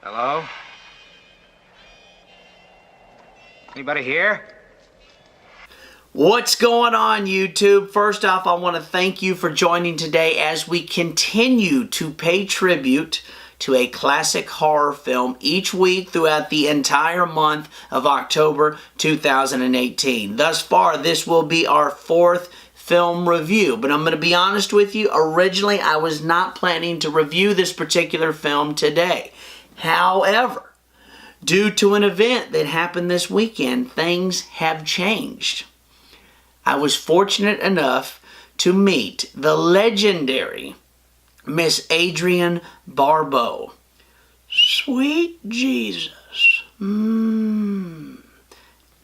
Hello? Anybody here? What's going on, YouTube? First off, I want to thank you for joining today as we continue to pay tribute to a classic horror film each week throughout the entire month of October 2018. Thus far, this will be our fourth film review, but I'm going to be honest with you, originally I was not planning to review this particular film today. However, due to an event that happened this weekend, things have changed. I was fortunate enough to meet the legendary Miss Adrienne Barbeau. Sweet Jesus. And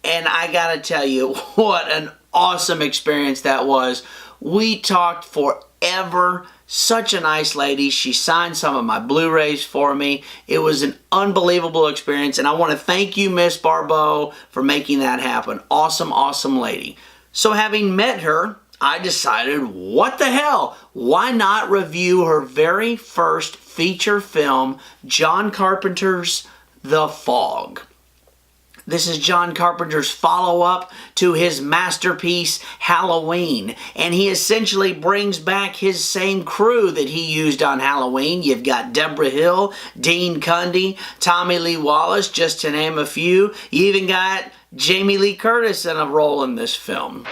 I gotta tell you, what an awesome experience that was. We talked forever. Such a nice lady. She signed some of my Blu-rays for me. It was an unbelievable experience, and I want to thank you, Miss Barbeau, for making that happen. Awesome, awesome lady. So having met her, I decided, what the hell? Why not review her very first feature film, John Carpenter's The Fog. This is John Carpenter's follow-up to his masterpiece, Halloween. And he essentially brings back his same crew that he used on Halloween. You've got Deborah Hill, Dean Cundy, Tommy Lee Wallace, just to name a few. You even got Jamie Lee Curtis in a role in this film.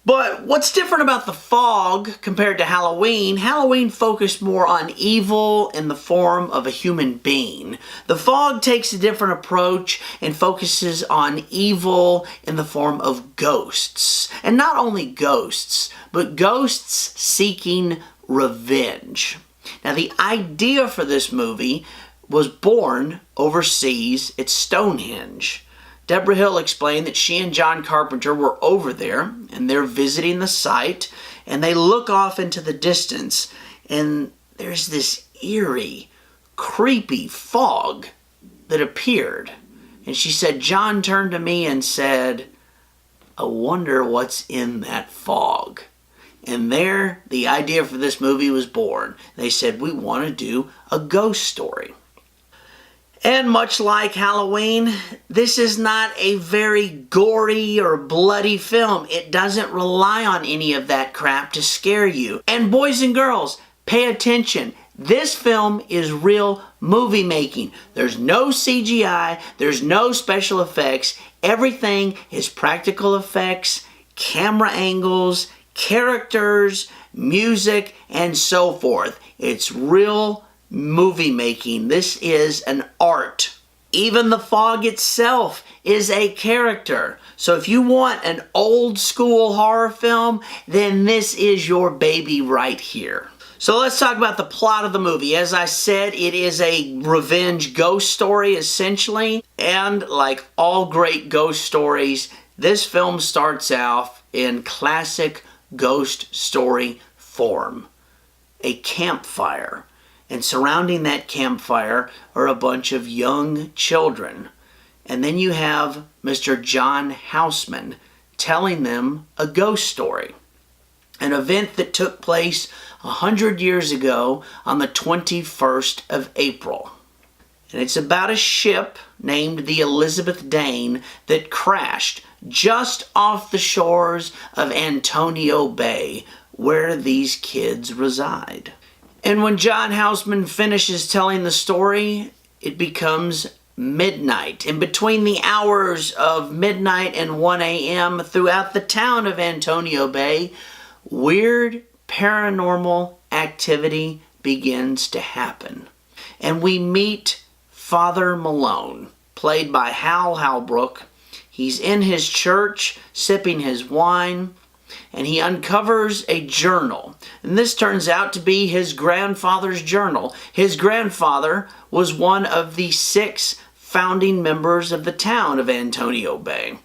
But what's different about The Fog compared to Halloween? Halloween focused more on evil in the form of a human being. The Fog takes a different approach and focuses on evil in the form of ghosts. And not only ghosts, but ghosts seeking revenge. Now, the idea for this movie was born overseas at Stonehenge. Deborah Hill explained that she and John Carpenter were over there, and they're visiting the site, and they look off into the distance, and there's this eerie, creepy fog that appeared. And she said, John turned to me and said, I wonder what's in that fog. And there, the idea for this movie was born. They said, we want to do a ghost story. And much like Halloween, this is not a very gory or bloody film. It doesn't rely on any of that crap to scare you. And boys and girls, pay attention. This film is real movie making. There's no CGI, there's no special effects. Everything is practical effects, camera angles, characters, music, and so forth. It's real movie making. This is an art. Even the fog itself is a character. So if you want an old school horror film, then this is your baby right here. So let's talk about the plot of the movie. As I said, it is a revenge ghost story essentially. And like all great ghost stories, this film starts off in classic ghost story form. A campfire. And surrounding that campfire are a bunch of young children. And then you have Mr. John Houseman telling them a ghost story. An event that took place 100 years ago on the 21st of April. And it's about a ship named the Elizabeth Dane that crashed just off the shores of Antonio Bay, where these kids reside. And when John Houseman finishes telling the story, it becomes midnight. And between the hours of midnight and 1 a.m. throughout the town of Antonio Bay, weird paranormal activity begins to happen. And we meet Father Malone, played by Hal Halbrook. He's in his church, sipping his wine, and he uncovers a journal. And this turns out to be his grandfather's journal. His grandfather was one of the 6 founding members of the town of Antonio Bay.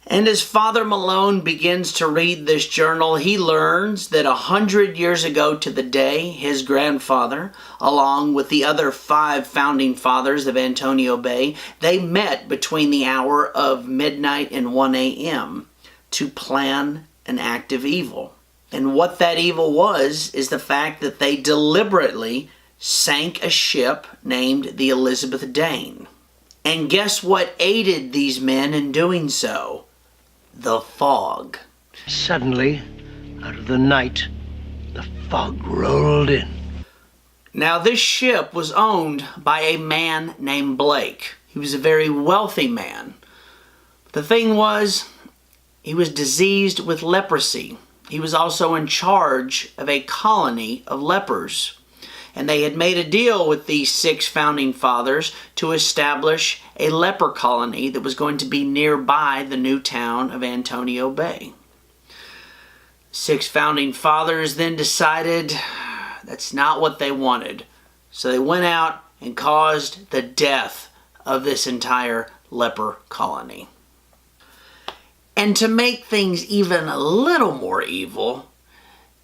And as Father Malone begins to read this journal, he learns that 100 years ago to the day, his grandfather, along with the other 5 founding fathers of Antonio Bay, they met between the hour of midnight and 1 a.m. to plan an act of evil. And what that evil was is the fact that they deliberately sank a ship named the Elizabeth Dane. And guess what aided these men in doing so? The fog. Suddenly, out of the night, the fog rolled in. Now this ship was owned by a man named Blake. He was a very wealthy man. The thing was, he was diseased with leprosy. He was also in charge of a colony of lepers. And they had made a deal with these 6 founding fathers to establish a leper colony that was going to be nearby the new town of Antonio Bay. 6 founding fathers then decided that's not what they wanted. So they went out and caused the death of this entire leper colony. And to make things even a little more evil,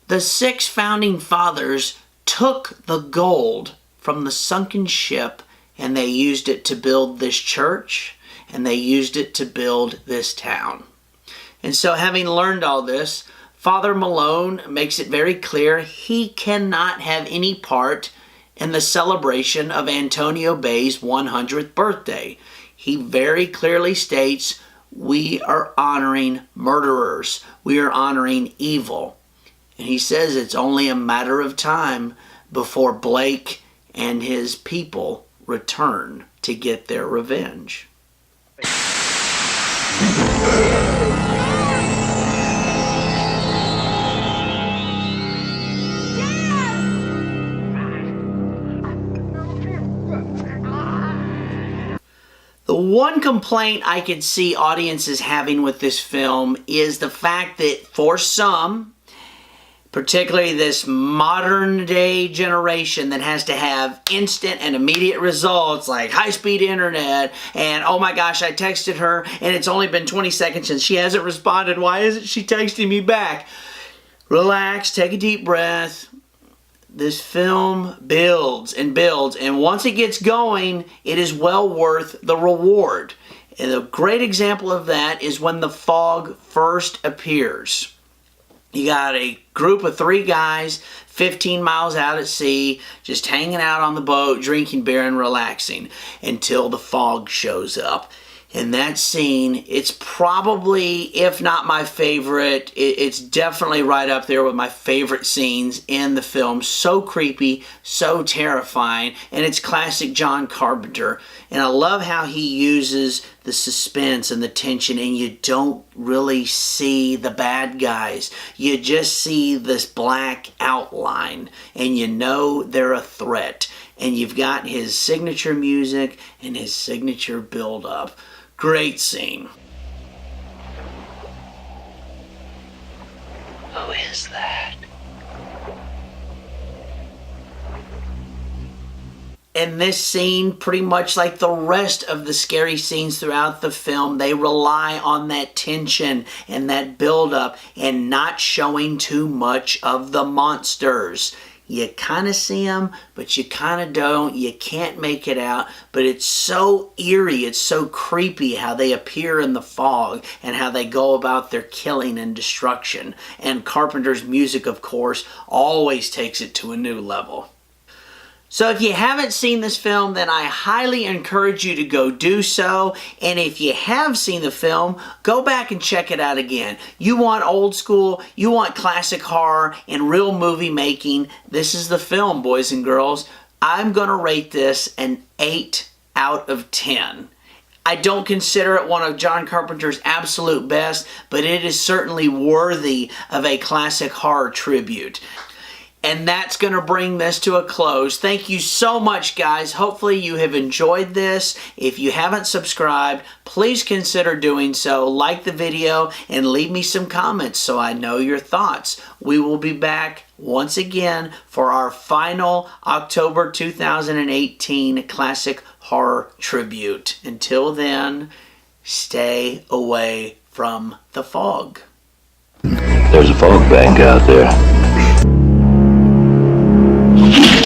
the 6 founding fathers took the gold from the sunken ship and they used it to build this church and they used it to build this town. And so having learned all this, Father Malone makes it very clear he cannot have any part in the celebration of Antonio Bay's 100th birthday. He very clearly states, we are honoring murderers. We are honoring evil. And he says it's only a matter of time before Blake and his people return to get their revenge. The one complaint I could see audiences having with this film is the fact that for some, particularly this modern day generation that has to have instant and immediate results like high-speed internet and oh my gosh, I texted her and it's only been 20 seconds and she hasn't responded. Why isn't she texting me back? Relax, take a deep breath. This film builds and builds, and once it gets going, it is well worth the reward. And a great example of that is when the fog first appears. You got a group of 3 guys 15 miles out at sea, just hanging out on the boat, drinking beer and relaxing until the fog shows up. And that scene, it's probably, if not my favorite, it's definitely right up there with my favorite scenes in the film. So creepy, so terrifying, and it's classic John Carpenter. And I love how he uses the suspense and the tension, and you don't really see the bad guys. You just see this black outline, and you know they're a threat. And you've got his signature music and his signature build-up. Great scene. Who is that? And this scene, pretty much like the rest of the scary scenes throughout the film, they rely on that tension and that build-up and not showing too much of the monsters. You kind of see them, but you kind of don't. You can't make it out, but it's so eerie, it's so creepy how they appear in the fog and how they go about their killing and destruction. And Carpenter's music, of course, always takes it to a new level. So if you haven't seen this film, then I highly encourage you to go do so. And if you have seen the film, go back and check it out again. You want old school, you want classic horror and real movie making, this is the film, boys and girls. I'm going to rate this an 8 out of 10. I don't consider it one of John Carpenter's absolute best, but it is certainly worthy of a classic horror tribute. And that's going to bring this to a close. Thank you so much, guys. Hopefully you have enjoyed this. If you haven't subscribed, please consider doing so. Like the video and leave me some comments so I know your thoughts. We will be back once again for our final October 2018 Classic Horror Tribute. Until then, stay away from the fog. There's a fog bank out there.